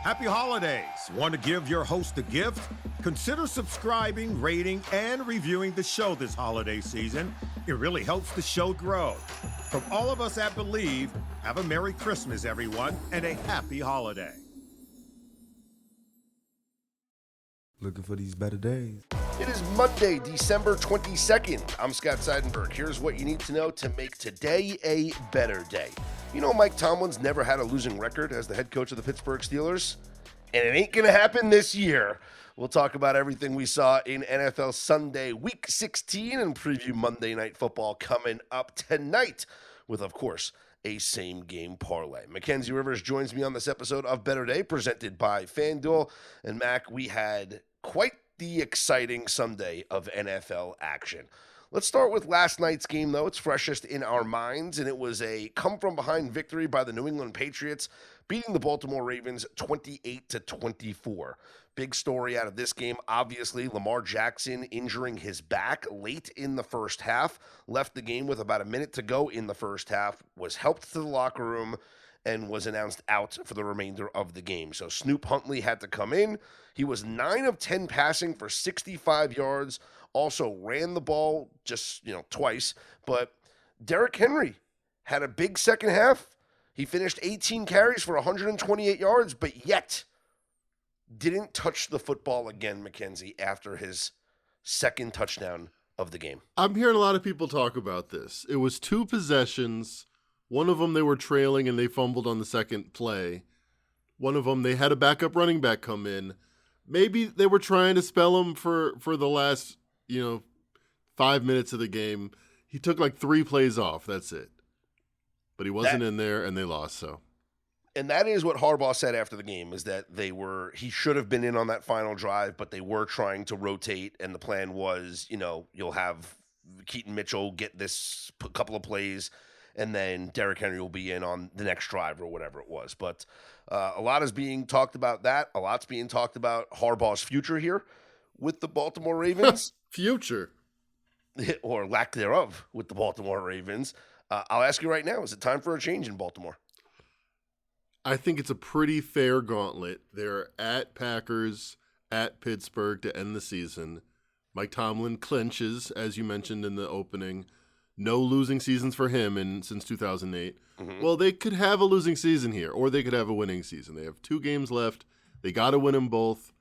Happy holidays. Want to give your host a gift? Consider subscribing, rating, and reviewing the show this holiday season. It really helps the show grow. From all of us at Believe, have a Merry Christmas, everyone, and a happy holiday. Looking for these better days. It is Monday, December 22nd. I'm Scott Seidenberg. Here's what you need to know to make today a better day. You know, Mike Tomlin's never had a losing record as the head coach of the Pittsburgh Steelers, and it ain't going to happen this year. We'll talk about everything we saw in NFL Sunday, Week 16, and preview Monday Night Football coming up tonight with, of course, a same-game parlay. Mackenzie Rivers joins me on this episode of Better Day, presented by FanDuel. And, Mac, we had quite the exciting Sunday of NFL action. Let's start with last night's game, though. It's freshest in our minds, and it was a come-from-behind victory by the New England Patriots, beating the Baltimore Ravens 28-24. Big story out of this game, obviously, Lamar Jackson injuring his back late in the first half, left the game with about a minute to go in the first half, was helped to the locker room, and was announced out for the remainder of the game. So Snoop Huntley had to come in. He was 9 of 10 passing for 65 yards, also ran the ball just, twice. But Derrick Henry had a big second half. He finished 18 carries for 128 yards, but yet didn't touch the football again, Mackenzie, after his second touchdown of the game. I'm hearing a lot of people talk about this. It was 2 possessions. One of them they were trailing and they fumbled on the second play. One of them they had a backup running back come in. Maybe they were trying to spell him for the last, 5 minutes of the game. He took like 3 plays off. That's it. But he wasn't in there and they lost, so. And that is what Harbaugh said after the game, is that he should have been in on that final drive, but they were trying to rotate, and the plan was, you'll have Keaton Mitchell get this couple of plays, and then Derrick Henry will be in on the next drive or whatever it was. But a lot is being talked about that. A lot's being talked about Harbaugh's future here with the Baltimore Ravens. Future. Or lack thereof with the Baltimore Ravens. I'll ask you right now, is it time for a change in Baltimore? I think it's a pretty fair gauntlet. They're at Packers, at Pittsburgh to end the season. Mike Tomlin clinches, as you mentioned in the opening. No losing seasons for him since 2008. Mm-hmm. Well, they could have a losing season here, or they could have a winning season. They have 2 games left. They got to win them both.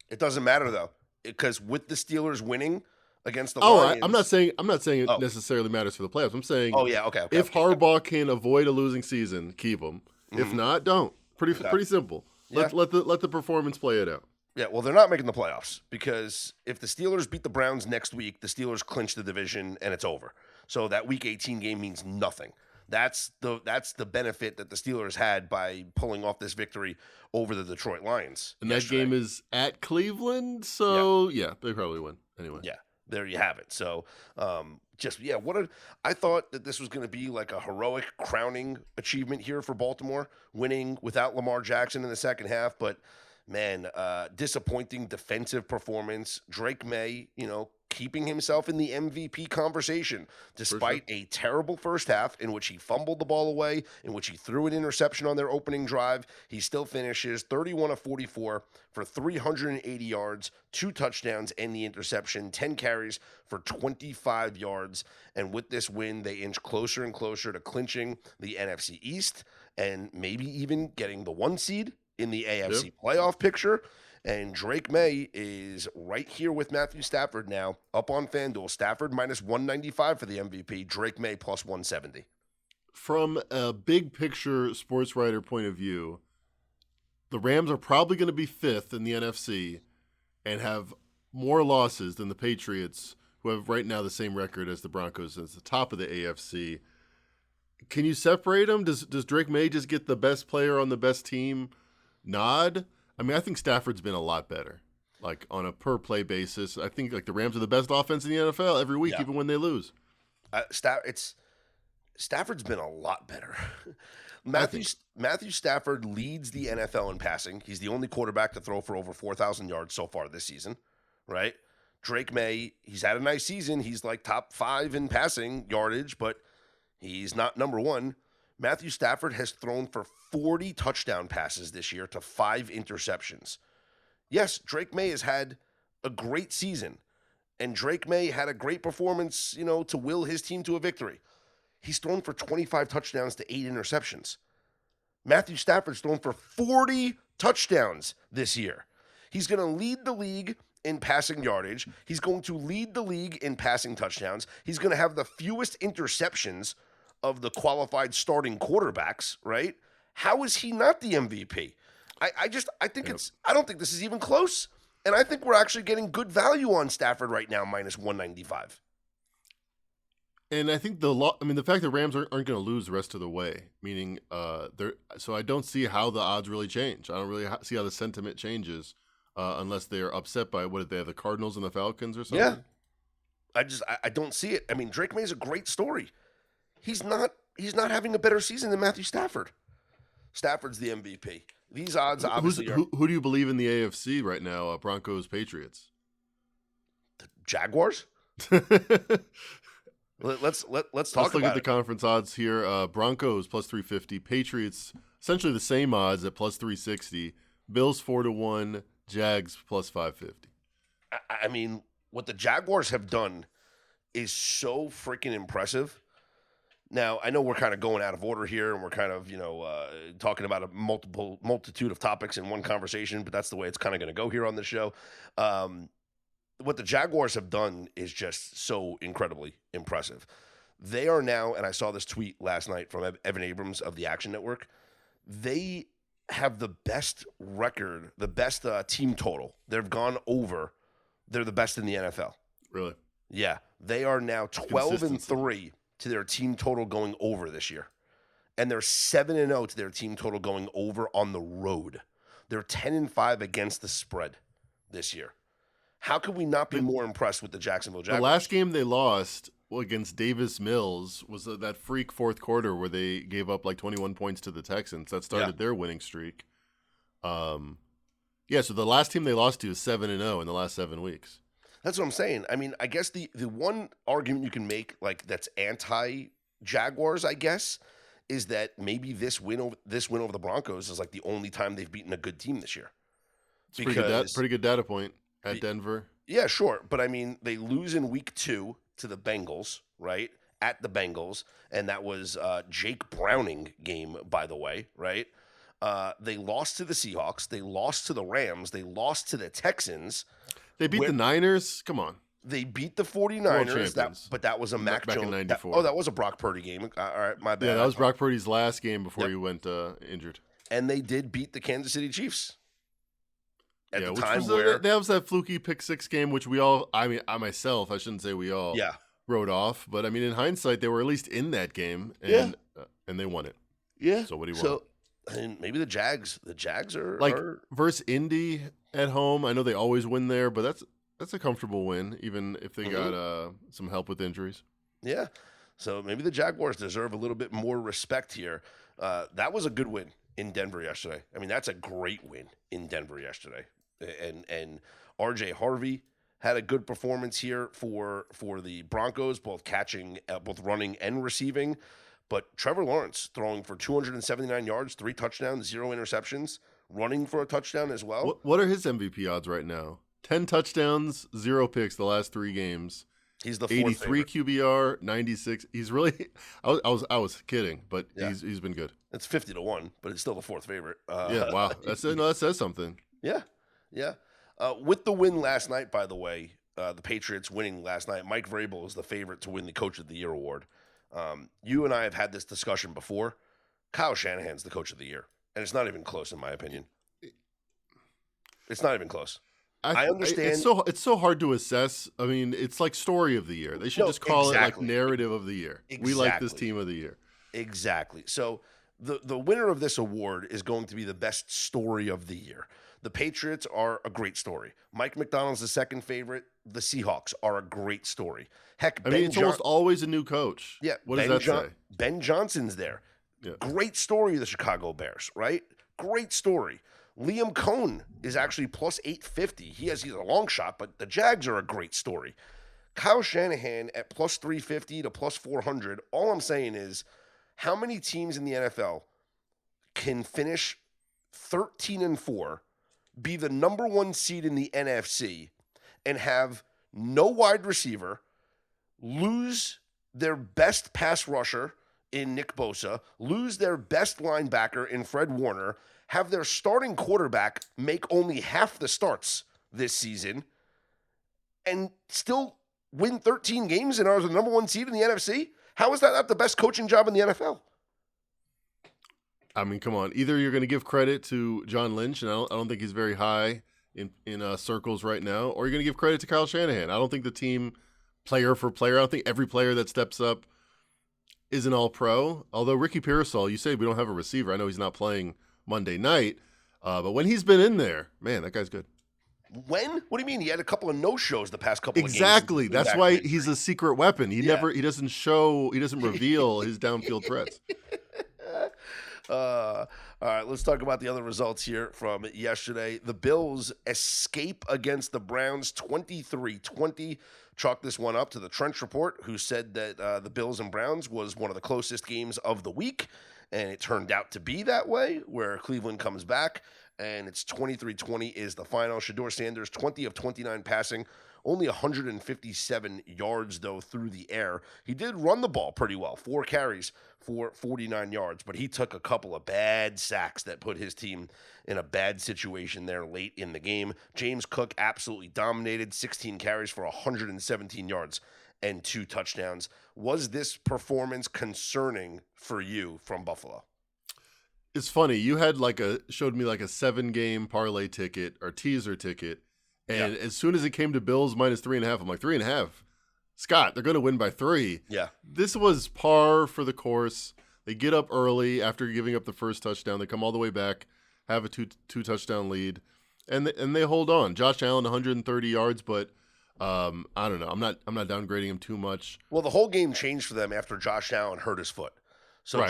It doesn't matter, though, because with the Steelers winning against the Lions. I'm not saying it necessarily matters for the playoffs. I'm saying okay. If Harbaugh can avoid a losing season, keep him. Mm-hmm. If not, don't. Pretty simple. Let the performance play it out. Yeah, well, they're not making the playoffs because if the Steelers beat the Browns next week, the Steelers clinch the division and it's over. So that Week 18 game means nothing. That's the benefit that the Steelers had by pulling off this victory over the Detroit Lions. And yesterday. That game is at Cleveland, so yeah, they probably win anyway. Yeah, there you have it. So I thought that this was going to be like a heroic crowning achievement here for Baltimore, winning without Lamar Jackson in the second half, but man, disappointing defensive performance. Drake May, keeping himself in the MVP conversation despite a terrible first half in which he fumbled the ball away, in which he threw an interception on their opening drive. He still finishes 31 of 44 for 380 yards, 2 touchdowns and the interception, 10 carries for 25 yards. And with this win, they inch closer and closer to clinching the NFC East and maybe even getting the 1 seed in the AFC playoff picture. And Drake May is right here with Matthew Stafford now, up on FanDuel. Stafford minus 195 for the MVP. Drake May plus 170. From a big picture sports writer point of view, the Rams are probably going to be 5th in the NFC and have more losses than the Patriots, who have right now the same record as the Broncos at the top of the AFC. Can you separate them? Does Drake May just get the best player on the best team nod? I mean, I think Stafford's been a lot better, like on a per play basis. I think like the Rams are the best offense in the NFL every week, even when they lose. Stafford's been a lot better. Matthew Stafford leads the NFL in passing. He's the only quarterback to throw for over 4,000 yards so far this season, right? Drake May, he's had a nice season. He's like top 5 in passing yardage, but he's not number 1. Matthew Stafford has thrown for 40 touchdown passes this year to 5 interceptions. Yes, Drake May has had a great season, and Drake May had a great performance, to will his team to a victory. He's thrown for 25 touchdowns to 8 interceptions. Matthew Stafford's thrown for 40 touchdowns this year. He's going to lead the league in passing yardage. He's going to lead the league in passing touchdowns. He's going to have the fewest interceptions of the qualified starting quarterbacks, right? How is he not the MVP? I don't think this is even close. And I think we're actually getting good value on Stafford right now, minus 195. And I think the fact that Rams aren't going to lose the rest of the way, meaning so I don't see how the odds really change. I don't really see how the sentiment changes unless they're upset by what did they have, the Cardinals and the Falcons or something? Yeah, I don't see it. I mean, Drake May's a great story. He's not having a better season than Matthew Stafford. Stafford's the MVP. These odds obviously are. Who do you believe in the AFC right now? Broncos, Patriots, The Jaguars. Let's talk Let's about look at the it. conference odds here. Broncos plus 350, Patriots essentially the same odds at plus 360, Bills 4-1, Jags plus 550. I mean, what the Jaguars have done is so freaking impressive. Now, I know we're kind of going out of order here, and we're kind of, talking about a multitude of topics in one conversation, but that's the way it's kind of going to go here on the show. What the Jaguars have done is just so incredibly impressive. They are now, and I saw this tweet last night from Evan Abrams of the Action Network, they have the best record, the best team total. They've gone over. They're the best in the NFL. Really? Yeah. They are now 12-3 to their team total going over this year. And they're 7-0 to their team total going over on the road. They're 10-5 against the spread this year. How could we not be more impressed with the Jacksonville Jaguars? The last game they lost against Davis Mills was that freak fourth quarter where they gave up like 21 points to the Texans. That started their winning streak. So the last team they lost to is 7-0 in the last 7 weeks. That's what I'm saying. I mean, I guess the one argument you can make, like that's anti-Jaguars, I guess, is that maybe this win over the Broncos is like the only time they've beaten a good team this year. It's pretty good data point at Denver. Yeah, sure. But I mean, they lose in week 2 to the Bengals, right? At the Bengals. And that was Jake Browning game, by the way, right? They lost to the Seahawks. They lost to the Rams. They lost to the Texans. They beat the Niners. Come on. They beat the 49ers, but that was a Mac back Jones. in 94. That was a Brock Purdy game. All right, my bad. Yeah, that was Brock Purdy's last game before he went injured. And they did beat the Kansas City Chiefs. At the which time was that was that fluky pick six game, which we all, I myself, I shouldn't say we all wrote off. But, I mean, in hindsight, they were at least in that game, and they won it. Yeah. So what do you want? And maybe the Jags are like versus Indy at home. I know they always win there, but that's a comfortable win, even if they got some help with injuries. Yeah. So maybe the Jaguars deserve a little bit more respect here. That was a good win in Denver yesterday. I mean, that's a great win in Denver yesterday. And RJ Harvey had a good performance here for the Broncos, both running and receiving. But Trevor Lawrence throwing for 279 yards, 3 touchdowns, 0 interceptions, running for a touchdown as well. What are his MVP odds right now? 10 touchdowns, 0 picks the last 3 games. He's the 83 QBR, 96. He's really. I was kidding, but he's been good. It's 50-1, but it's still the 4th favorite. Wow, that says something. Yeah. With the win last night, by the way, the Patriots winning last night, Mike Vrabel is the favorite to win the Coach of the Year award. You and I have had this discussion before. Kyle Shanahan's the Coach of the Year, and it's not even close, in my opinion. It's not even close. I understand. It's so hard to assess. I mean, it's like story of the year. They should just call it like narrative of the year. Exactly. We like this team of the year. Exactly. So the winner of this award is going to be the best story of the year. The Patriots are a great story. Mike McDonald's the second favorite. The Seahawks are a great story. Heck, it's almost always a new coach. Yeah. What does that say? Ben Johnson's there. Yeah. Great story of the Chicago Bears, right? Great story. Liam Cohn is actually plus 850. He's a long shot, but the Jags are a great story. Kyle Shanahan at plus 350 to plus 400. All I'm saying is, How many teams in the NFL can finish 13-4, be the number one seed in the NFC, and have no wide receiver, lose their best pass rusher in Nick Bosa, lose their best linebacker in Fred Warner, have their starting quarterback make only half the starts this season, and still win 13 games and are the number one seed in the NFC? How is that not the best coaching job in the NFL? I mean, come on. Either you're going to give credit to John Lynch, and I don't think he's very high in circles right now, or you're going to give credit to Kyle Shanahan. I don't think the team, player for player, I don't think every player that steps up is an all-pro. Although Ricky Pearsall, you say we don't have a receiver. I know he's not playing Monday night, but when he's been in there, man, that guy's good. When? What do you mean? He had a couple of no-shows the past couple of games. Exactly. That's why he's a secret weapon. He doesn't reveal his downfield threats. All right, let's talk about the other results here from yesterday. The Bills escape against the Browns 23-20. Chalk this one up to the Trench Report, who said that the Bills and Browns was one of the closest games of the week, and it turned out to be that way, where Cleveland comes back, and it's 23-20 is the final. Shedeur Sanders, 20 of 29 passing, only 157 yards, though, through the air. He did run the ball pretty well, 4 carries for 49 yards, but he took a couple of bad sacks that put his team in a bad situation there late in the game. James Cook absolutely dominated, 16 carries for 117 yards and 2 touchdowns. Was this performance concerning for you from Buffalo? It's funny. You had showed me like a 7-game parlay ticket or teaser ticket. And as soon as it came to Bills minus 3.5, I'm like, 3.5? Scott, they're going to win by 3. Yeah. This was par for the course. They get up early after giving up the first touchdown. They come all the way back, have a two touchdown lead, and they hold on. Josh Allen, 130 yards, but I don't know. I'm not downgrading him too much. Well, the whole game changed for them after Josh Allen hurt his foot. So right,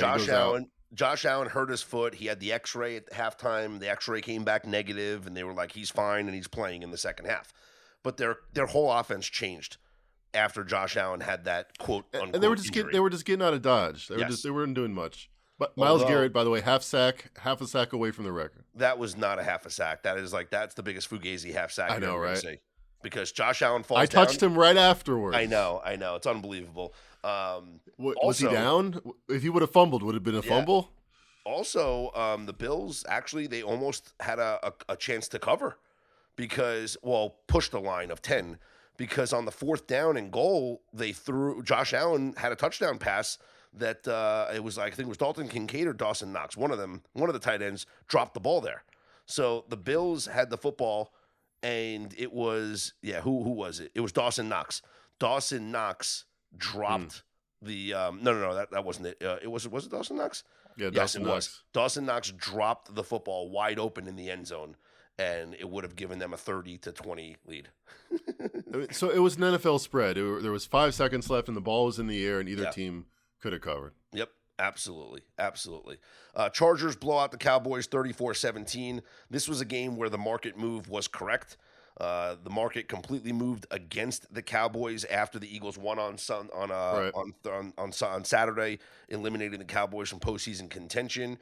Josh Allen hurt his foot. He had the x-ray at halftime. The x-ray came back negative, and they were like, he's fine, and he's playing in the second half. But their whole offense changed after Josh Allen had that quote unquote and they were just getting out of Dodge. They weren't doing much. But Myles Garrett, by the way, half a sack away from the record. That was not a half a sack. That's the biggest Fugazi half sack I know, right? See. Because Josh Allen falls down. I touched him right afterwards. I know. It's unbelievable. Was he down? If he would have fumbled, would it have been a fumble? Also, the Bills, actually, they almost had a chance to cover push the line of 10, because on the 4th down and goal, Josh Allen had a touchdown pass that I think it was Dalton Kincaid or Dawson Knox. One of the tight ends dropped the ball there. So the Bills had the football, and it was, who was it? It was Dawson Knox. Dawson Knox dropped the that wasn't it. Was it Dawson Knox? Yeah, yes, it was. Dawson Knox dropped the football wide open in the end zone, and it would have given them a 30-20 lead. So it was an NFL spread. There was 5 seconds left, and the ball was in the air, and either team could have covered. Yep, absolutely. Chargers blow out the Cowboys 34-17. This was a game where the market move was correct. The market completely moved against the Cowboys after the Eagles won on Saturday, eliminating the Cowboys from postseason contention.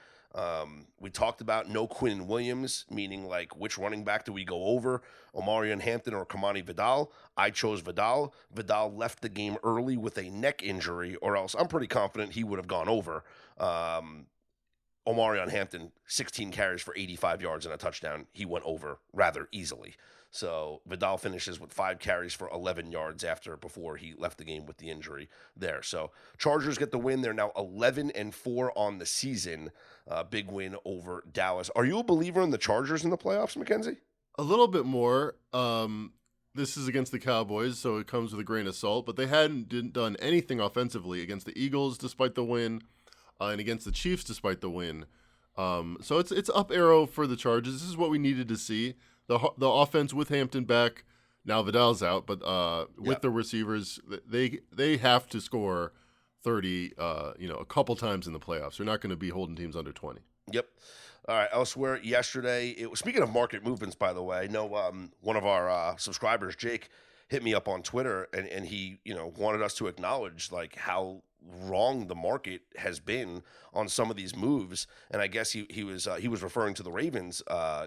We talked about no Quinn Williams, meaning like which running back do we go over, Omarion Hampton or Kamani Vidal? I chose Vidal. Vidal left the game early with a neck injury, or else I'm pretty confident he would have gone over. Omarion Hampton, 16 carries for 85 yards and a touchdown. He went over rather easily. So Vidal finishes with 5 carries for 11 yards before he left the game with the injury there. So Chargers get the win. They're now 11-4 on the season. Big win over Dallas. Are you a believer in the Chargers in the playoffs, Mackenzie? A little bit more. This is against the Cowboys, so it comes with a grain of salt. But they hadn't done anything offensively against the Eagles despite the win, and against the Chiefs despite the win. So it's up arrow for the Chargers. This is what we needed to see. The offense with Hampton back, now Vidal's out, but with the receivers, they have to score 30, a couple times in the playoffs. They're not going to be holding teams under 20. Yep. All right. Elsewhere yesterday, speaking of market movements, by the way, I know one of our subscribers, Jake, hit me up on Twitter, and he wanted us to acknowledge like how wrong the market has been on some of these moves. And I guess he was referring to the Ravens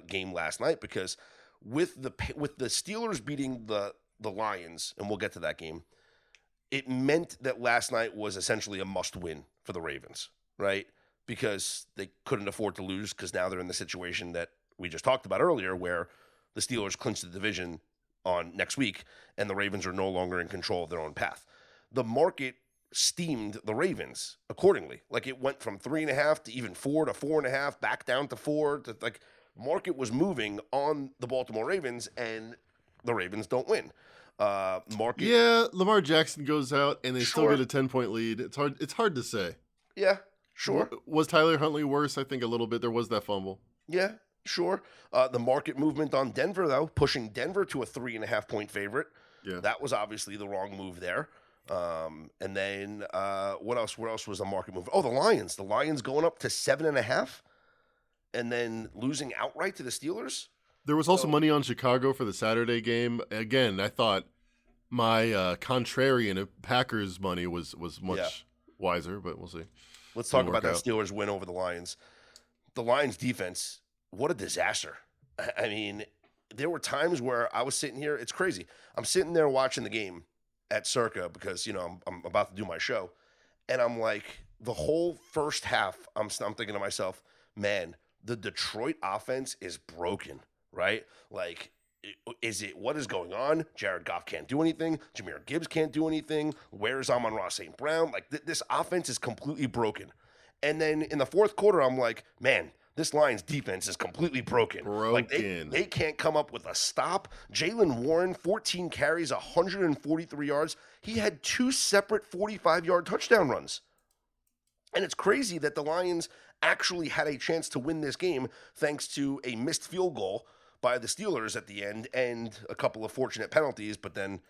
game last night, because with the Steelers beating the Lions, and we'll get to that game, it meant that last night was essentially a must-win for the Ravens, right? Because they couldn't afford to lose, because now they're in the situation that we just talked about earlier, where the Steelers clinch the division on next week, and the Ravens are no longer in control of their own path. The market steamed the Ravens accordingly. Like, it went from 3.5 to even 4 to 4.5, back down to 4. To, like, market was moving on the Baltimore Ravens, and the Ravens don't win. Market. Yeah, Lamar Jackson goes out and they still Sure. get a 10-point lead. It's hard to say. Yeah, sure. Was Tyler Huntley worse? I think a little bit. There was that fumble. Yeah, sure. The market movement on Denver, though, pushing Denver to a 3.5-point favorite. Yeah. That was obviously the wrong move there. And then what else? What else was a market move? Oh, the Lions. The Lions going up to 7.5, and then losing outright to the Steelers. There was also money on Chicago for the Saturday game. Again, I thought my contrarian Packers money was much wiser, but we'll see. Let's talk Didn't about work that out. Steelers win over the Lions. The Lions defense, what a disaster. I mean, there were times where I was sitting here. It's crazy. I'm sitting there watching the game at Circa because, I'm about to do my show. And I'm like, the whole first half, I'm thinking to myself, man, the Detroit offense is broken, right? Like, what is going on? Jared Goff can't do anything. Jahmyr Gibbs can't do anything. Where's Amon-Ra St. Brown? Like, this offense is completely broken. And then in the fourth quarter, I'm like, man, this Lions defense is completely broken. Like, they can't come up with a stop. Jaylen Warren, 14 carries, 143 yards. He had 2 separate 45-yard touchdown runs. And it's crazy that the Lions actually had a chance to win this game thanks to a missed field goal by the Steelers at the end and a couple of fortunate penalties, but then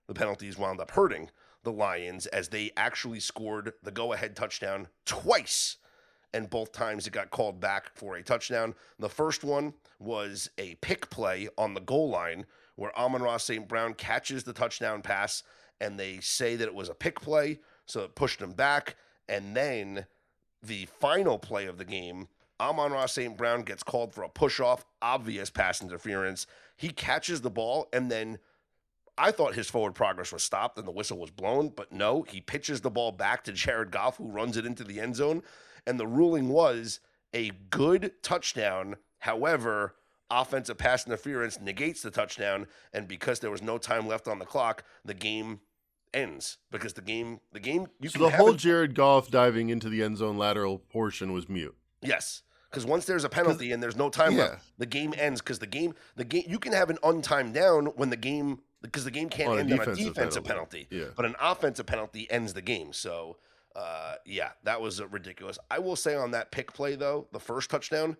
the penalties wound up hurting the Lions as they actually scored the go-ahead touchdown twice, and both times it got called back for a touchdown. The first one was a pick play on the goal line where Amon-Ra St. Brown catches the touchdown pass, and they say that it was a pick play, so it pushed him back. And then the final play of the game, Amon-Ra St. Brown gets called for a push-off, obvious pass interference. He catches the ball, and then I thought his forward progress was stopped and the whistle was blown, but no, he pitches the ball back to Jared Goff, who runs it into the end zone, and the ruling was a good touchdown. However, offensive pass interference negates the touchdown, and because there was no time left on the clock, the game ends because the game. So the whole Jared Goff diving into the end zone lateral portion was mute. Yes, because once there's a penalty and there's no time left, the game ends. Because the game you can have an untimed down when the game, because the game can't end on a defensive penalty. Yeah. But an offensive penalty ends the game. So that was ridiculous. I will say on that pick play though, the first touchdown.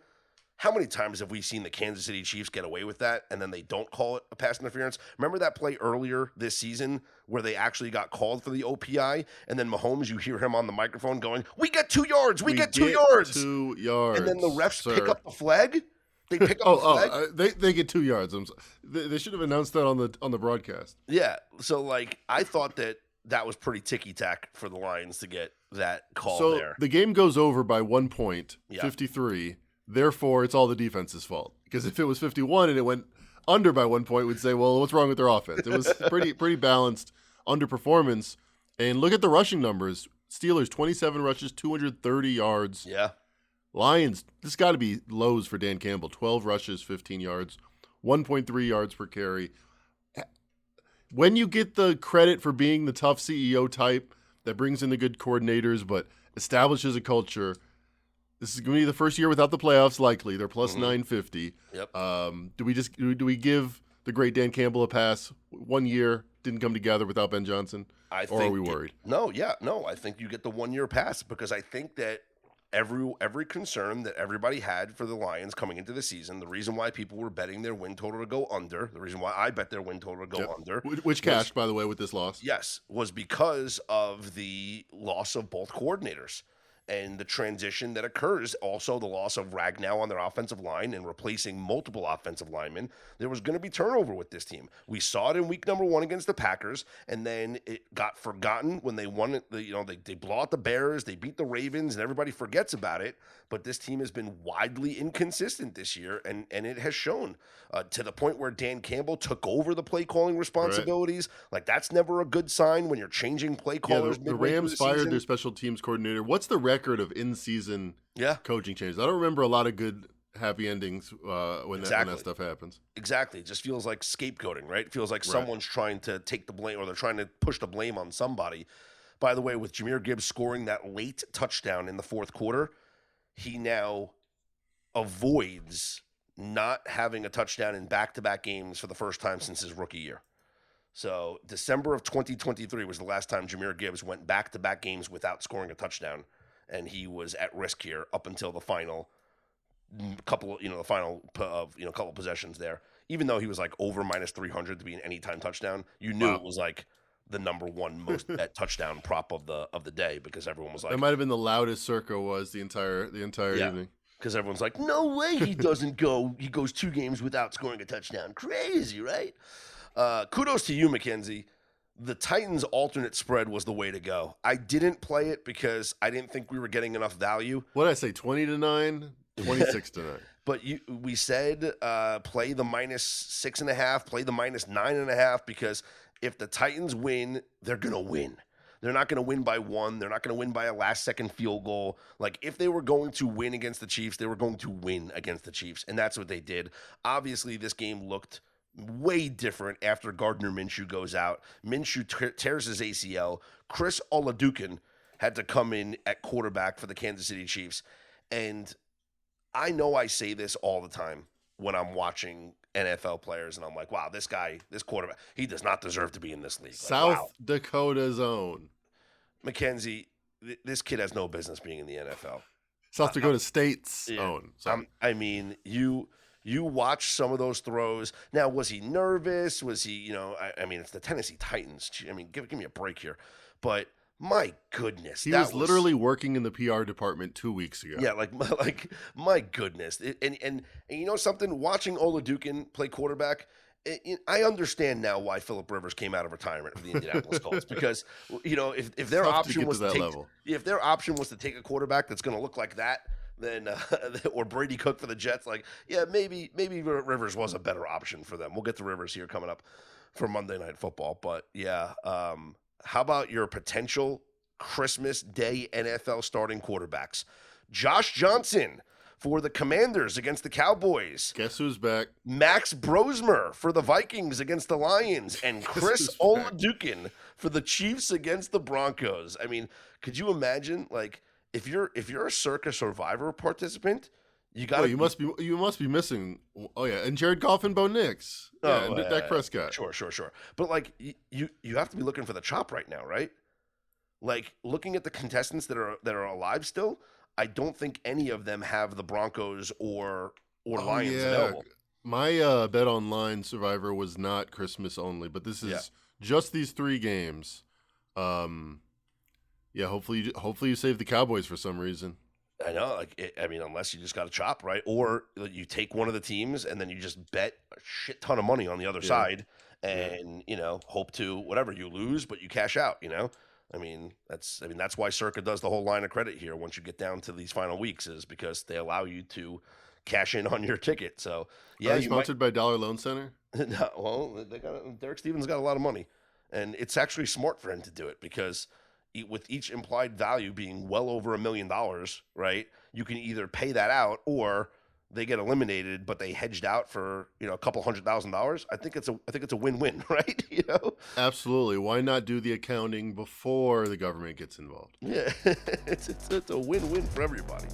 How many times have we seen the Kansas City Chiefs get away with that and then they don't call it a pass interference? Remember that play earlier this season where they actually got called for the OPI, and then Mahomes, you hear him on the microphone going, "We get 2 yards. We get 2 yards. 2 yards." And then the refs pick up the flag. They pick up the flag. They get 2 yards. They should have announced that on the broadcast. Yeah. So like I thought that was pretty ticky-tack for the Lions to get that call there. So the game goes over by 1 point, Yeah. 53. Therefore, it's all the defense's fault. Because if it was 51 and it went under by 1 point, we'd say, well, what's wrong with their offense? It was pretty balanced underperformance. And look at the rushing numbers. Steelers, 27 rushes, 230 yards. Yeah. Lions, this got to be lows for Dan Campbell. 12 rushes, 15 yards, 1.3 yards per carry. When you get the credit for being the tough CEO type that brings in the good coordinators but establishes a culture, this is going to be the first year without the playoffs, likely. They're plus 950. Yep. Do we give the great Dan Campbell a pass? 1 year didn't come together without Ben Johnson? Or are we worried? No. I think you get the 1 year pass because I think that every concern that everybody had for the Lions coming into the season, the reason why people were betting their win total to go under, the reason why I bet their win total to go under. Which cashed, by the way, with this loss. Yes, was because of the loss of both coordinators. and the transition that occurs. Also, the loss of Ragnow on their offensive line and replacing multiple offensive linemen. There was going to be turnover with this team. We saw it in week number 1 against the Packers, and then it got forgotten when they won it. They blow out the Bears, they beat the Ravens, and everybody forgets about it. But this team has been widely inconsistent this year, and it has shown to the point where Dan Campbell took over the play calling responsibilities. Right. Like, that's never a good sign when you're changing play callers. The Rams fired their special teams coordinator. What's the record of in-season coaching changes? I don't remember a lot of good happy endings when that stuff happens. Exactly. It just feels like scapegoating, right? It feels like someone's trying to take the blame, or they're trying to push the blame on somebody. By the way, with Jahmyr Gibbs scoring that late touchdown in the fourth quarter, he now avoids not having a touchdown in back-to-back games for the first time since his rookie year. So December of 2023 was the last time Jahmyr Gibbs went back-to-back games without scoring a touchdown, and he was at risk here up until the final couple possessions there. Even though he was like over minus 300 to be an anytime touchdown, you knew it was like the number one most bet touchdown prop of the day, because everyone was like, that might have been the loudest Circa was the entire evening. Because everyone's like, no way he doesn't go. He goes 2 games without scoring a touchdown. Crazy, right? Kudos to you, Mackenzie. The Titans alternate spread was the way to go. I didn't play it because I didn't think we were getting enough value. What did I say, 20-9? 26-9. But we said play the minus 6.5, play the minus 9.5, because if the Titans win, they're going to win. They're not going to win by 1. They're not going to win by a last-second field goal. Like, if they were going to win against the Chiefs, they were going to win against the Chiefs, and that's what they did. Obviously, this game looked way different after Gardner Minshew goes out. Minshew tears his ACL. Chris Oladukin had to come in at quarterback for the Kansas City Chiefs, and I know I say this all the time when I'm watching NFL players, and I'm like, wow, this guy, this quarterback, he does not deserve to be in this league. Like, South Dakota's own. Mackenzie, this kid has no business being in the NFL. South Dakota State's own. I mean, you watch some of those throws. Now, was he nervous? Was he, I mean, it's the Tennessee Titans. I mean, give me a break here. But my goodness. He was literally working in the PR department 2 weeks ago. Yeah, like my goodness. And you know something? Watching Oladukin play quarterback, I understand now why Phillip Rivers came out of retirement for the Indianapolis Colts, because if their option was to take a quarterback that's going to look like that, then or Brady Cook for the Jets, maybe Rivers was a better option for them. We'll get to Rivers here coming up for Monday Night Football, but yeah, how about your potential Christmas Day NFL starting quarterbacks? Josh Johnson for the Commanders against the Cowboys. Guess who's back? Max Brosmer for the Vikings against the Lions, and Chris Oladukin for the Chiefs against the Broncos. I mean, could you imagine, if you're a Circa Survivor participant, you must be missing. Oh yeah, and Jared Goff and Bo Nix. Yeah, and Dak Prescott. Sure. But you have to be looking for the chop right now, right? Like, looking at the contestants that are alive still, I don't think any of them have the Broncos or Lions available. My Bet Online Survivor was not Christmas only, but this is just these 3 games. Hopefully you save the Cowboys for some reason. I know, unless you just got a chop, right? Or you take one of the teams and then you just bet a shit ton of money on the other side, and hope to whatever you lose, but you cash out. That's why Circa does the whole line of credit here. Once you get down to these final weeks, is because they allow you to cash in on your ticket. So Are they sponsored by Dollar Loan Center? No, well, Derek Stevens got a lot of money, and it's actually smart for him to do it, because with each implied value being well over $1 million, right? You can either pay that out, or they get eliminated, but they hedged out for a couple $100,000. I think it's a win-win, right? Absolutely. Why not do the accounting before the government gets involved? Yeah, it's a win-win for everybody.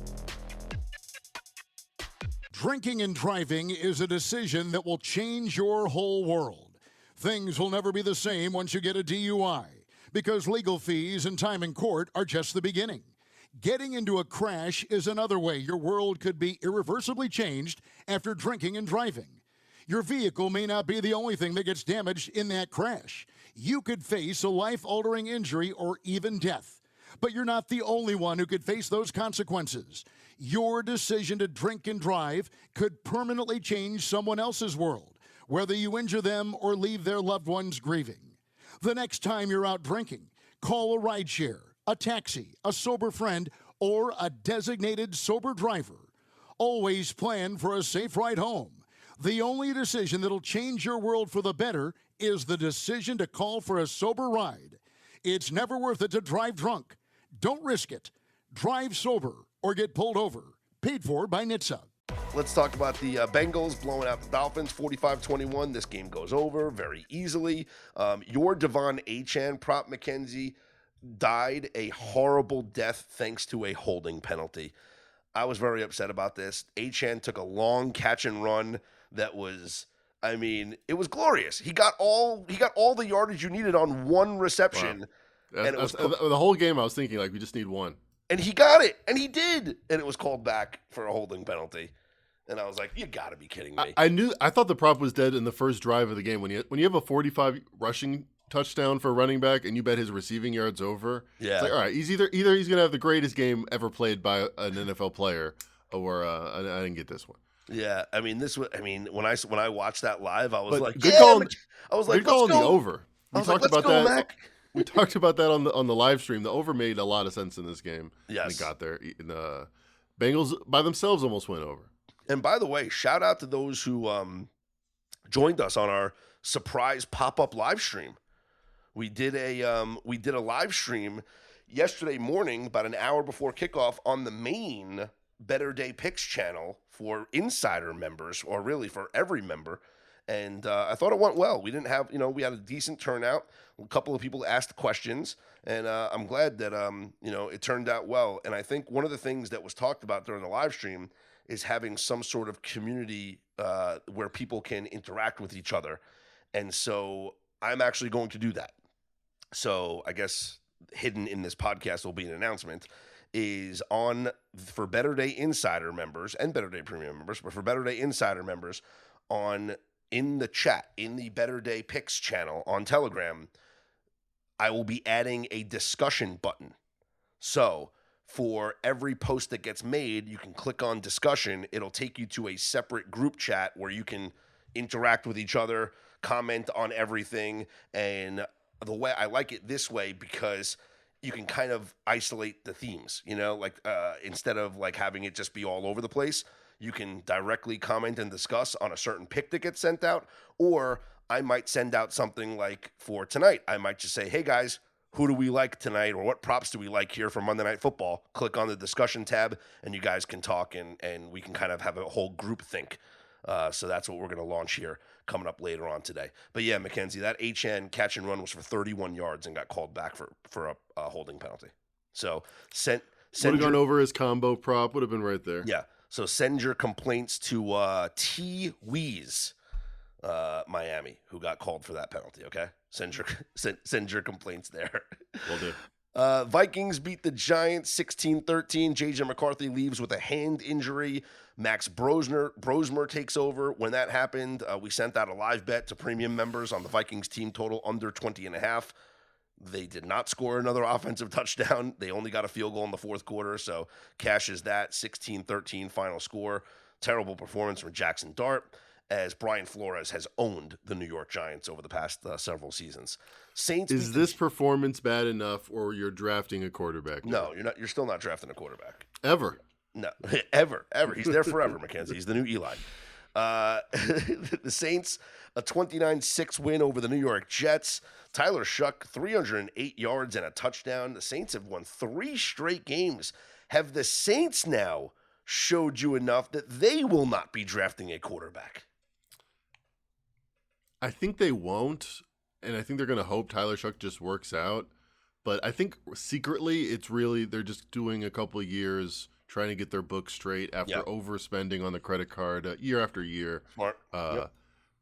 Drinking and driving is a decision that will change your whole world. Things will never be the same once you get a DUI, because legal fees and time in court are just the beginning. Getting into a crash is another way your world could be irreversibly changed after drinking and driving. Your vehicle may not be the only thing that gets damaged in that crash. You could face a life-altering injury or even death. But you're not the only one who could face those consequences. Your decision to drink and drive could permanently change someone else's world, whether you injure them or leave their loved ones grieving. The next time you're out drinking, call a rideshare, a taxi, a sober friend, or a designated sober driver. Always plan for a safe ride home. The only decision that'll change your world for the better is the decision to call for a sober ride. It's never worth it to drive drunk. Don't risk it. Drive sober or get pulled over. Paid for by NHTSA. Let's talk about the Bengals blowing out the Dolphins 45-21. This game goes over very easily. Your Devon Achane prop, Mackenzie, died a horrible death thanks to a holding penalty. I was very upset about this. Achane took a long catch and run that was, I mean, it was glorious. He got all the yardage you needed on one reception. Wow. And it was the whole game I was thinking, like, we just need one. And he got it, and he did. And it was called back for a holding penalty. And I was like, you got to be kidding me. I thought the prop was dead in the first drive of the game. When you have a 45 rushing touchdown for a running back and you bet his receiving yards over, yeah. It's like, all right, he's either he's going to have the greatest game ever played by an NFL player, or I didn't get this one. Yeah, I mean, when I watched that live, I was like, good yeah, call. I was like, good call on the over. We talked about that. Mac. We talked about that on the live stream. The over made a lot of sense in this game. Yes, and it got there. The Bengals by themselves almost went over. And by the way, shout out to those who joined us on our surprise pop-up live stream. We did a live stream yesterday morning, about an hour before kickoff, on the main Better Day Picks channel for insider members, or really for every member. And I thought it went well. We didn't have, we had a decent turnout. A couple of people asked questions, and I'm glad that, it turned out well. And I think one of the things that was talked about during the live stream is having some sort of community where people can interact with each other. And so I'm actually going to do that. So I guess hidden in this podcast will be an announcement, is on for Better Day Insider members and Better Day Premium members, but for Better Day Insider members in the chat, in the Better Day Picks channel on Telegram, I will be adding a discussion button. So for every post that gets made, you can click on discussion. It'll take you to a separate group chat where you can interact with each other, comment on everything. And the way I like it this way, because you can kind of isolate the themes, instead of like having it just be all over the place, you can directly comment and discuss on a certain pick that gets sent out. Or I might send out something like for tonight. I might just say, hey guys, who do we like tonight, or what props do we like here for Monday Night Football? Click on the discussion tab, and you guys can talk, and we can kind of have a whole group think. So that's what we're going to launch here coming up later on today. But yeah, Mackenzie, that HN catch and run was for 31 yards and got called back for a holding penalty. So would have gone over his combo prop, would have been right there. Yeah. So send your complaints to T. Weeze, Miami, who got called for that penalty. Okay, send your complaints there. Will do. Vikings beat the Giants 16-13. J.J. McCarthy leaves with a hand injury. Max Brosmer takes over. When that happened, we sent out a live bet to premium members on the Vikings team total under 20.5. They did not score another offensive touchdown. They only got a field goal in the fourth quarter, so cashes that 16-13 final score. Terrible performance from Jackson Dart, as Brian Flores has owned the New York Giants over the past several seasons. Saints. Is this performance bad enough, or you're drafting a quarterback? No, you're not. You're still not drafting a quarterback. Ever. No, ever. He's there forever, Mackenzie. He's the new Eli. The Saints, a 29-6 win over the New York Jets. Tyler Shuck, 308 yards and a touchdown. The Saints have won 3 straight games. Have the Saints now showed you enough that they will not be drafting a quarterback? I think they won't, and I think they're going to hope Tyler Shuck just works out. But I think secretly it's really they're just doing a couple of years trying to get their books straight after overspending on the credit card year after year. Smart.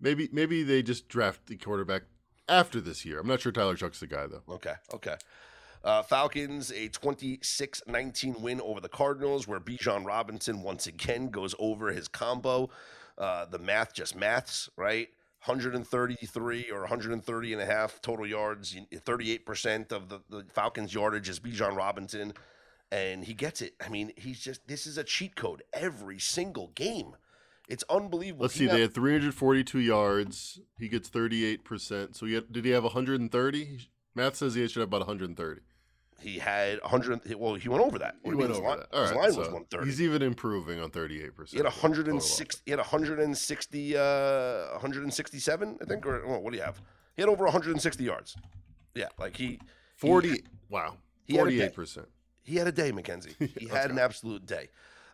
Maybe they just draft the quarterback after this year. I'm not sure Tyler Shuck's the guy, though. Okay. Falcons, a 26-19 win over the Cardinals, where Bijan Robinson once again goes over his combo. The math just maths, right? 133 or 130 and a half total yards. 38% of the Falcons' yardage is Bijan Robinson, and he gets it. I mean, this is a cheat code every single game. It's unbelievable. Let's see. They had 342 yards. He gets 38%. So did he have 130? Math says he should have about 130. He had 100. Well, he went over that. He went over that. All right, his line so was 130. He's even improving on 38%. He had 160. He had 160. 167, I think. Or what do you have? He had over 160 yards. Yeah, like he 40. Wow, 48%. He had a day, Mackenzie. He had an absolute day.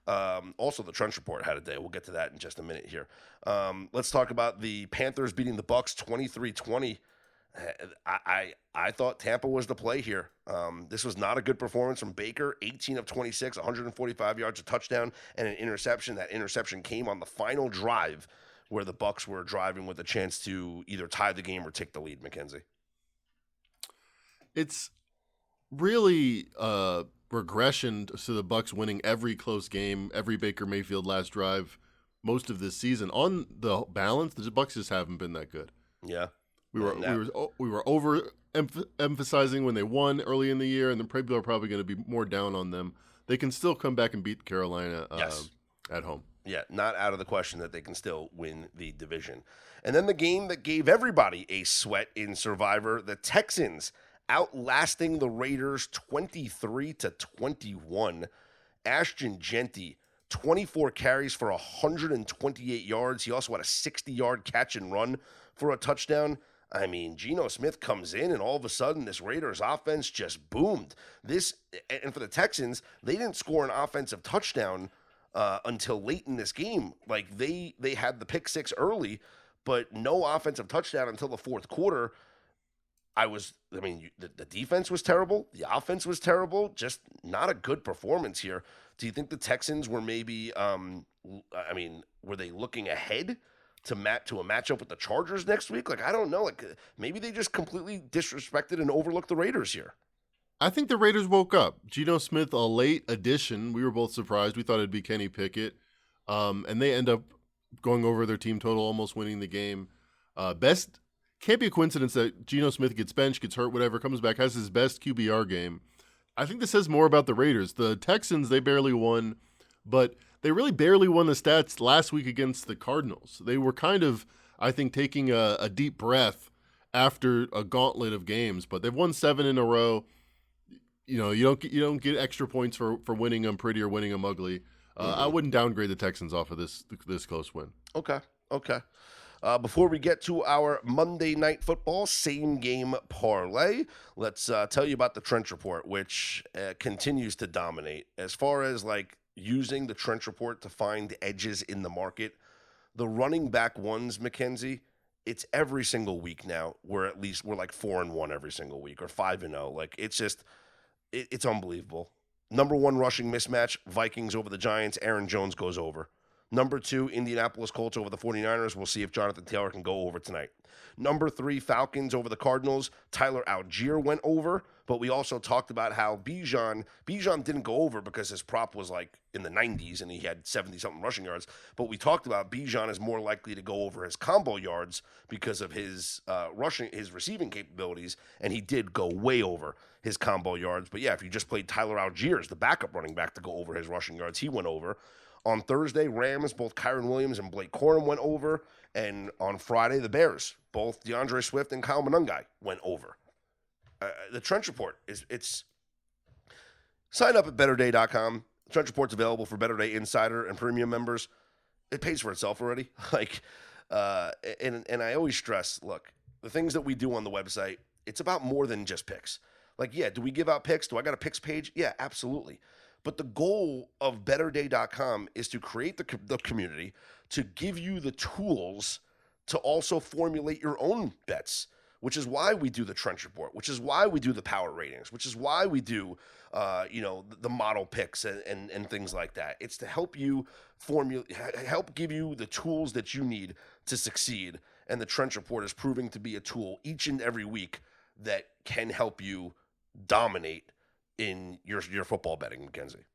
Also, the Trench Report had a day. We'll get to that in just a minute here. Let's talk about the Panthers beating the Bucks 23-20. I thought Tampa was the play here. This was not a good performance from Baker. 18 of 26, 145 yards, a touchdown, and an interception. That interception came on the final drive where the Bucks were driving with a chance to either tie the game or take the lead, Mackenzie. It's really regression to the Bucks winning every close game, every Baker Mayfield last drive, most of this season. On the balance, the Bucks just haven't been that good. Yeah. We were over emphasizing when they won early in the year, and the people are probably going to be more down on them. They can still come back and beat Carolina at home. Yeah, not out of the question that they can still win the division. And then the game that gave everybody a sweat in Survivor, the Texans outlasting the Raiders 23-21. Ashton Genty, 24 carries for 128 yards. He also had a 60-yard catch and run for a touchdown. I mean, Geno Smith comes in, and all of a sudden, this Raiders offense just boomed. And for the Texans, they didn't score an offensive touchdown until late in this game. Like, they had the pick six early, but no offensive touchdown until the fourth quarter. The defense was terrible. The offense was terrible. Just not a good performance here. Do you think the Texans were maybe, were they looking ahead to a matchup with the Chargers next week? Like, I don't know. Like, maybe they just completely disrespected and overlooked the Raiders here. I think the Raiders woke up. Geno Smith, a late addition. We were both surprised. We thought it'd be Kenny Pickett. And they end up going over their team total, almost winning the game. Can't be a coincidence that Geno Smith gets benched, gets hurt, whatever, comes back, has his best QBR game. I think this says more about the Raiders. The Texans, they barely won, but they really barely won the stats last week against the Cardinals. They were kind of, I think, taking a deep breath after a gauntlet of games, but they've won 7 in a row. You know, you don't get extra points for winning them pretty or winning them ugly. I wouldn't downgrade the Texans off of this close win. Okay. Before we get to our Monday Night Football same game parlay, let's tell you about the Trench Report, which continues to dominate. As far as like using the Trench Report to find edges in the market, the running back ones, Mackenzie, it's every single week now. We're like 4-1 every single week or 5-0. Like it's unbelievable. Number 1 rushing mismatch, Vikings over the Giants. Aaron Jones goes over. Number 2, Indianapolis Colts over the 49ers. We'll see if Jonathan Taylor can go over tonight. Number 3, Falcons over the Cardinals. Tyler Algier went over, but we also talked about how Bijan didn't go over because his prop was like in the 90s and he had 70-something rushing yards. But we talked about Bijan is more likely to go over his combo yards because of his receiving capabilities, and he did go way over his combo yards. But yeah, if you just played Tyler Algier as the backup running back to go over his rushing yards, he went over. On Thursday, Rams, both Kyron Williams and Blake Corum went over. And on Friday, the Bears, both DeAndre Swift and Kyle Monangai went over. The Trench Report, it's sign up at BetterDay.com. The Trench Report's available for Better Day Insider and Premium members. It pays for itself already. And I always stress, look, the things that we do on the website, it's about more than just picks. Like, yeah, do we give out picks? Do I got a picks page? Yeah, absolutely. But the goal of BetterDay.com is to create the community, to give you the tools to also formulate your own bets, which is why we do the Trench Report, which is why we do the power ratings, which is why we do, the model picks and things like that. It's to help you help give you the tools that you need to succeed. And the Trench Report is proving to be a tool each and every week that can help you dominate in your football betting, Mackenzie.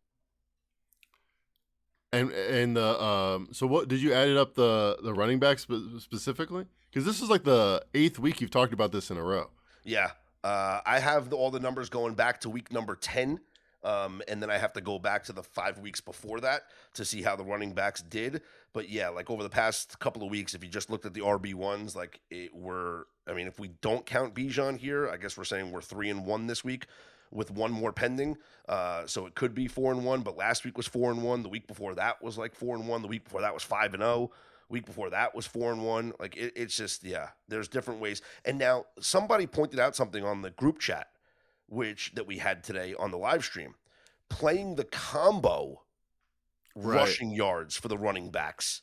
And the so what did you add it up the running backs specifically? Because this is like the 8th week you've talked about this in a row. Yeah. I have all the numbers going back to week number 10. And then I have to go back to the 5 weeks before that to see how the running backs did. But yeah, like over the past couple of weeks, if you just looked at the RB1s, if we don't count Bijan here, I guess we're saying we're 3-1 this week with one more pending. So it could be 4-1, but last week was 4-1. The week before that was like 4-1. The week before that was 5-0. Week before that was 4-1. Like it's just, yeah, there's different ways. And now somebody pointed out something on the group chat, that we had today on the live stream, playing the combo rushing yards for the running backs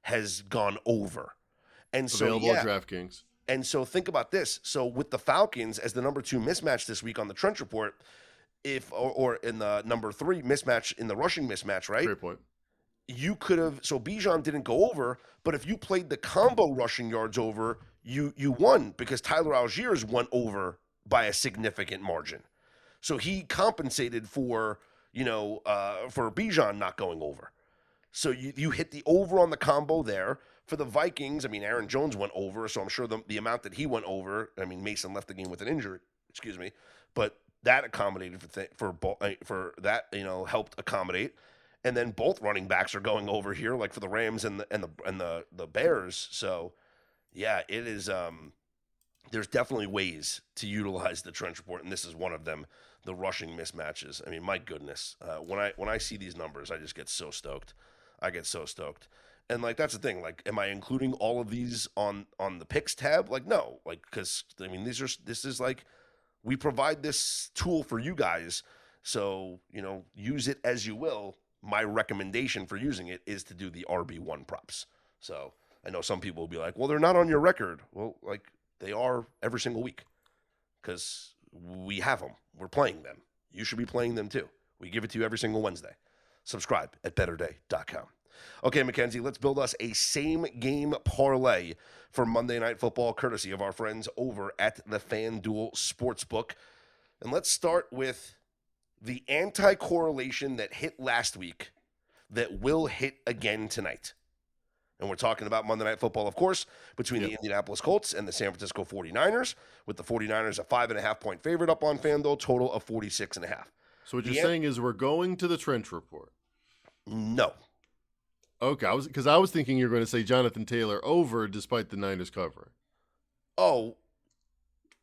has gone over. And so, available at DraftKings. And so think about this. So with the Falcons as the number 2 mismatch this week on the Trench Report, or in the number 3 mismatch in the rushing mismatch, right? Great point. You could have, so Bijan didn't go over, but if you played the combo rushing yards over, you won because Tyler Algiers went over by a significant margin. So he compensated for Bijan not going over. So you hit the over on the combo there. For the Vikings, I mean, Aaron Jones went over, so I'm sure the amount that he went over, I mean, Mason left the game with an injury, but that accommodated for that, helped accommodate. And then both running backs are going over here, like for the Rams and the Bears. So, yeah, it is. There's definitely ways to utilize the Trench Report, and this is one of them. The rushing mismatches. I mean, my goodness, when I see these numbers, I just get so stoked. And like that's the thing. Like, am I including all of these on the picks tab? Like, no. Like, because I mean, this is like we provide this tool for you guys, so use it as you will. My recommendation for using it is to do the RB1 props. So I know some people will be like, well, they're not on your record. Well, like they are every single week because we have them. We're playing them. You should be playing them too. We give it to you every single Wednesday. Subscribe at betterday.com. Okay, Mackenzie, let's build us a same game parlay for Monday Night Football, courtesy of our friends over at the FanDuel Sportsbook. And let's start with the anti-correlation that hit last week that will hit again tonight. And we're talking about Monday Night Football, of course, between the Indianapolis Colts and the San Francisco 49ers, with the 49ers a 5.5-point favorite up on FanDuel, total of 46.5. So what you're saying is we're going to the Trench Report? No. Okay, I was thinking you were going to say Jonathan Taylor over despite the Niners covering. Oh,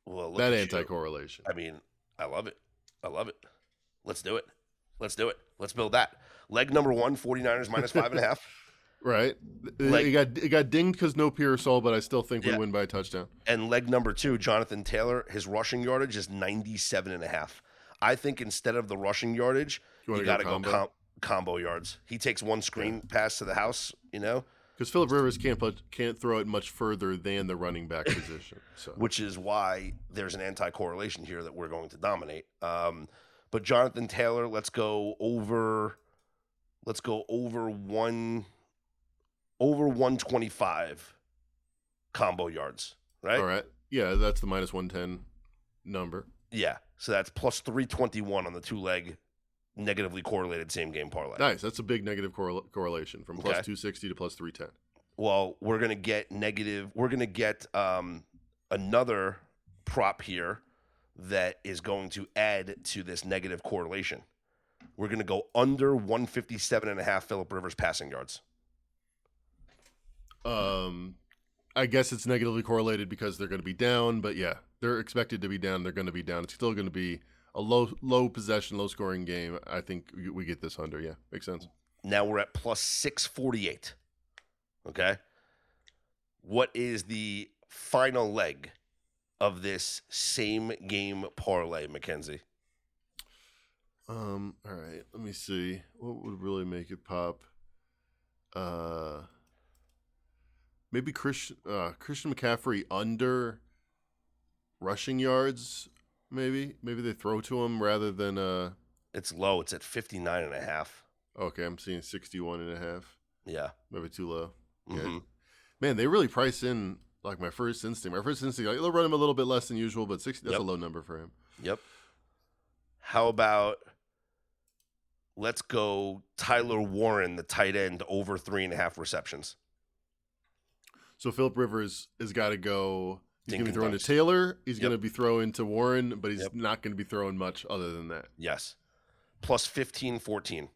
well, look that at anti-correlation. I mean, I love it. Let's do it. Let's build that. Leg number 1, 49ers minus 5.5. Right. It got dinged because no Pearsall, but I still think we win by a touchdown. And leg number 2, Jonathan Taylor, his rushing yardage is 97.5. I think instead of the rushing yardage, you got to go combo yards. He takes one screen pass to the house, Because Phillip Rivers can't throw it much further than the running back position. So. Which is why there's an anti-correlation here that we're going to dominate. But Jonathan Taylor, let's go over 125 combo yards, right? All right. Yeah, that's the minus 110 number. Yeah. So that's plus 321 on the 2-leg negatively correlated same game parlay. Nice. That's a big negative correlation from plus 260 to plus 310. Well, we're going to get another prop here that is going to add to this negative correlation. We're going to go under 157.5 Phillip Rivers passing yards. I guess it's negatively correlated because they're going to be down, but yeah, they're expected to be down. They're going to be down. It's still going to be a low possession, low scoring game. I think we get this under. Yeah, makes sense. Now we're at plus 648. Okay. What is the final leg of this same game parlay, Mackenzie? All right. Let me see. What would really make it pop? Maybe Christian McCaffrey under rushing yards. Maybe they throw to him rather than. It's low. It's at 59.5. Okay, I'm seeing 61.5. Yeah, maybe too low. Mm-hmm. Yeah. Man, they really price in like my first instinct. Like, they'll run him a little bit less than usual, but 60. That's a low number for him. Yep. How about let's go Tyler Warren, the tight end, over 3.5 receptions. So Phillip Rivers has got to go. He's going to be throwing to dunks. Taylor. He's Yep. going to be throwing to Warren, but he's Yep. not going to be throwing much other than that. Yes. Plus 15-14.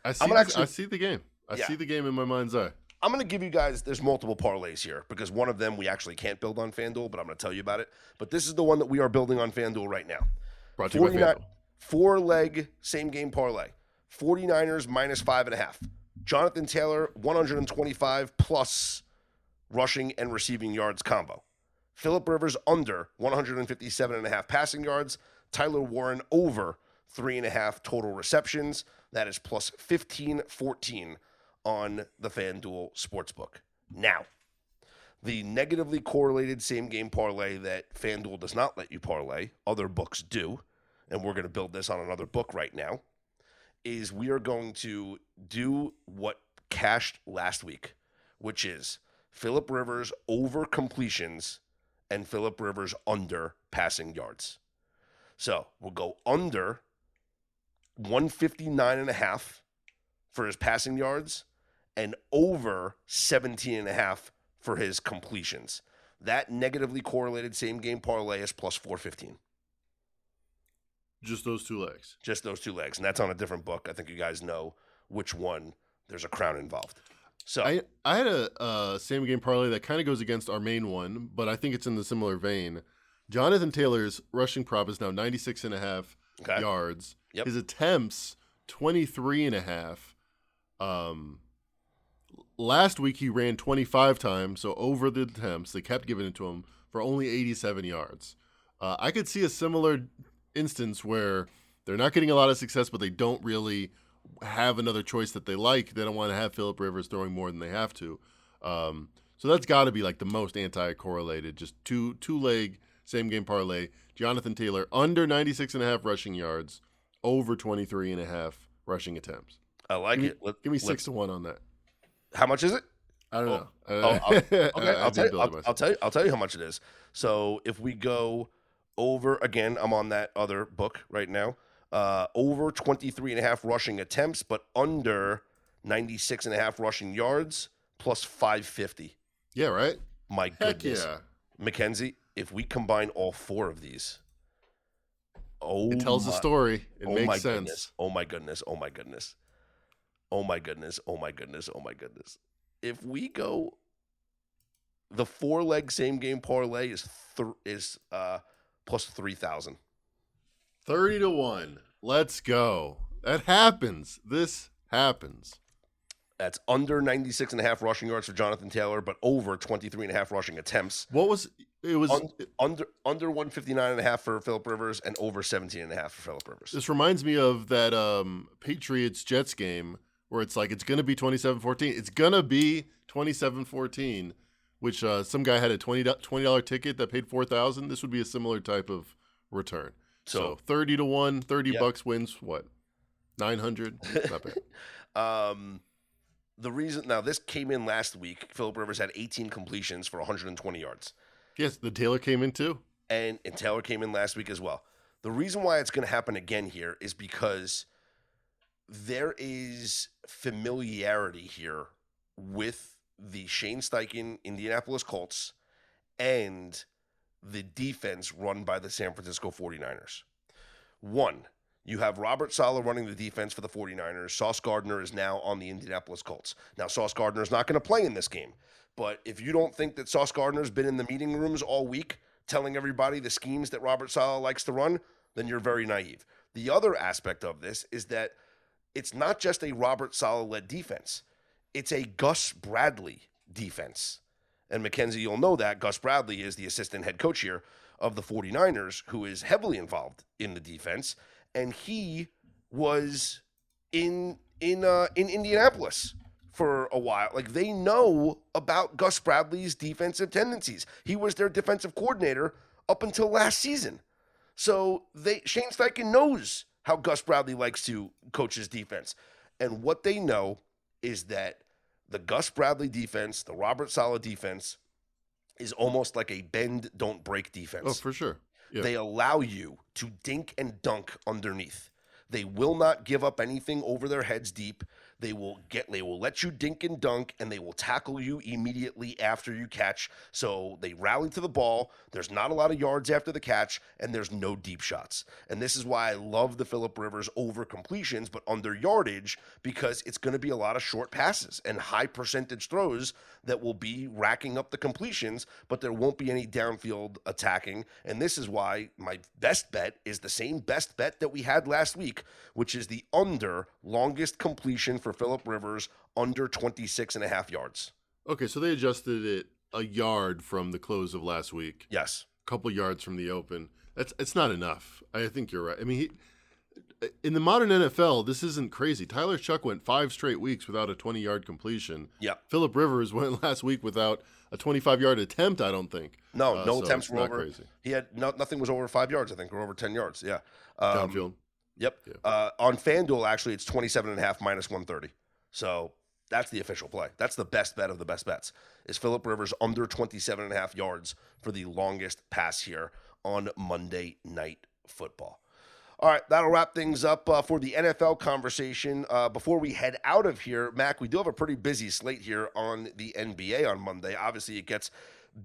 I see the game. I Yeah. see the game in my mind's eye. I'm going to give you guys, there's multiple parlays here because one of them we actually can't build on FanDuel, but I'm going to tell you about it. But this is the one that we are building on FanDuel right now. Brought to you by FanDuel. 4-leg same game parlay. 49ers minus 5.5. Jonathan Taylor, 125 plus rushing and receiving yards combo. Phillip Rivers under 157.5 passing yards. Tyler Warren over 3.5 total receptions. That is plus 15-14 on the FanDuel Sportsbook. Now, the negatively correlated same game parlay that FanDuel does not let you parlay, other books do, and we're going to build this on another book right now, is we are going to do what cashed last week, which is Phillip Rivers over completions and Phillip Rivers under passing yards. So we'll go under 159.5 for his passing yards and over 17.5 for his completions. That negatively correlated same game parlay is plus 415. Just those two legs. Just those two legs. And that's on a different book. I think you guys know which one. There's a crown involved. So I had a same game parlay that kind of goes against our main one, but I think it's in the similar vein. Jonathan Taylor's rushing prop is now 96.5 yards. Yep. His attempts, 23.5. Last week he ran 25 times, so over the attempts. They kept giving it to him for only 87 yards. I could see a similar instance where they're not getting a lot of success, but they don't really have another choice that they like. They don't want to have Phillip Rivers throwing more than they have to. So that's got to be like the most anti-correlated, just two-leg same-game parlay. Jonathan Taylor under 96.5 rushing yards, over 23.5 rushing attempts. I like it. Give me 6-1 on that. How much is it? I don't know. Okay, I'll tell you how much it is. So if we go over, again, I'm on that other book right now, over 23.5 rushing attempts, but under 96.5 rushing yards, plus 550. Yeah, right? My goodness. Yeah. Mackenzie, if we combine all four of these, It tells a story. It my makes sense. goodness. Oh my goodness. Oh my goodness. Oh my goodness. Oh my goodness. Oh my goodness. If we go, the 4-leg same game parlay is plus 3,000. 30-1. Let's go. That happens. This happens. That's under 96.5 rushing yards for Jonathan Taylor, but over 23.5 rushing attempts. What was it? Was under 159.5 for Phillip Rivers and over 17.5 for Phillip Rivers. This reminds me of that Patriots Jets game where it's like it's going to be 27-14. It's going to be 27-14, which some guy had a $20 ticket that paid $4,000. This would be a similar type of return. So 30-1, $30 wins what? 900. Not bad. The reason now this came in last week. Phillip Rivers had 18 completions for 120 yards. Yes, the Taylor came in too. And Taylor came in last week as well. The reason why it's going to happen again here is because there is familiarity here with the Shane Steichen Indianapolis Colts and the defense run by the San Francisco 49ers. One, you have Robert Saleh running the defense for the 49ers. Sauce Gardner is now on the Indianapolis Colts. Now, Sauce Gardner is not going to play in this game. But if you don't think that Sauce Gardner's been in the meeting rooms all week telling everybody the schemes that Robert Saleh likes to run, then you're very naive. The other aspect of this is that it's not just a Robert Saleh-led defense. It's a Gus Bradley defense. And Mackenzie, you'll know that. Gus Bradley is the assistant head coach here of the 49ers, who is heavily involved in the defense. And he was in Indianapolis for a while. Like, they know about Gus Bradley's defensive tendencies. He was their defensive coordinator up until last season. So Shane Steichen knows how Gus Bradley likes to coach his defense. And what they know is that the Gus Bradley defense, the Robert Saleh defense, is almost like a bend, don't break defense. Oh, for sure. Yeah. They allow you to dink and dunk underneath. They will not give up anything over their heads deep. They will let you dink and dunk, and they will tackle you immediately after you catch. So they rally to the ball. There's not a lot of yards after the catch, and there's no deep shots. And this is why I love the Phillip Rivers over completions, but under yardage, because it's going to be a lot of short passes and high percentage throws that will be racking up the completions, but there won't be any downfield attacking. And this is why my best bet is the same best bet that we had last week, which is the under longest completion for Phillip Rivers, under 26.5 yards. Okay, so they adjusted it a yard from the close of last week. Yes. A couple yards from the open. It's not enough. I think you're right. I mean, in the modern NFL, this isn't crazy. Tyler Chuck went 5 straight weeks without a 20-yard completion. Yeah. Phillip Rivers went last week without a 25-yard attempt, I don't think. No so attempts were over. Crazy. He had nothing was over 5 yards, I think, or over 10 yards. Yeah. Downfield. Yep. Yeah. On FanDuel, actually, it's 27.5 minus 130. So that's the official play. That's the best bet of the best bets, is Phillip Rivers under 27.5 yards for the longest pass here on Monday Night Football. All right, that'll wrap things up for the NFL conversation. Before we head out of here, Mac, we do have a pretty busy slate here on the NBA on Monday. Obviously, it gets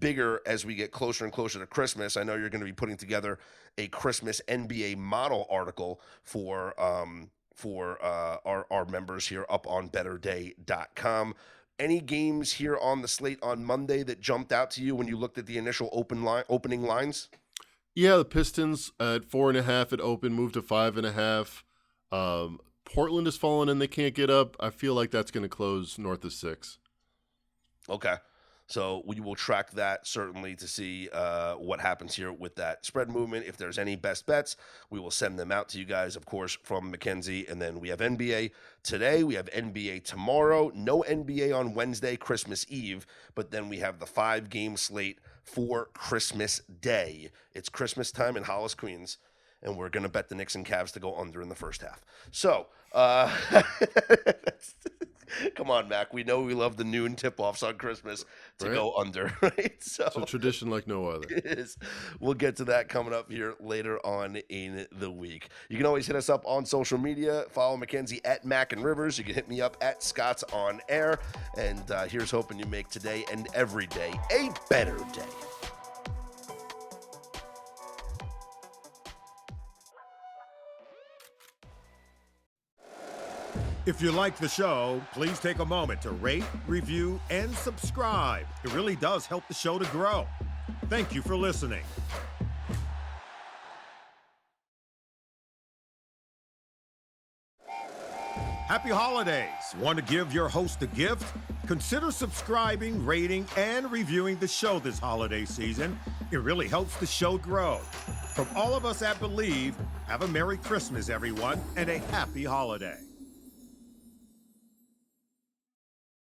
bigger as we get closer and closer to Christmas. I know you're going to be putting together a Christmas NBA model article for our members here up on betterday.com. Any games here on the slate on Monday that jumped out to you when you looked at the initial opening lines? Yeah, the Pistons at 4.5 at open, moved to 5.5. Portland has fallen and they can't get up. I feel like that's going to close north of 6. Okay. So we will track that certainly to see what happens here with that spread movement. If there's any best bets, we will send them out to you guys, of course, from Mackenzie. And then we have NBA today. We have NBA tomorrow. No NBA on Wednesday, Christmas Eve. But then we have the 5-game slate for Christmas Day. It's Christmas time in Hollis, Queens. And we're going to bet the Knicks and Cavs to go under in the first half. So, come on, Mac. We know we love the noon tip-offs on Christmas to go under, right? So it's a tradition like no other. It is. We'll get to that coming up here later on in the week. You can always hit us up on social media. Follow Mackenzie at Mac and Rivers. You can hit me up at Scott's on Air. And here's hoping you make today and every day a better day. If you like the show, please take a moment to rate, review, and subscribe. It really does help the show to grow. Thank you for listening. Happy holidays. Want to give your host a gift? Consider subscribing, rating, and reviewing the show this holiday season. It really helps the show grow. From all of us at Believe, have a Merry Christmas, everyone, and a Happy Holiday.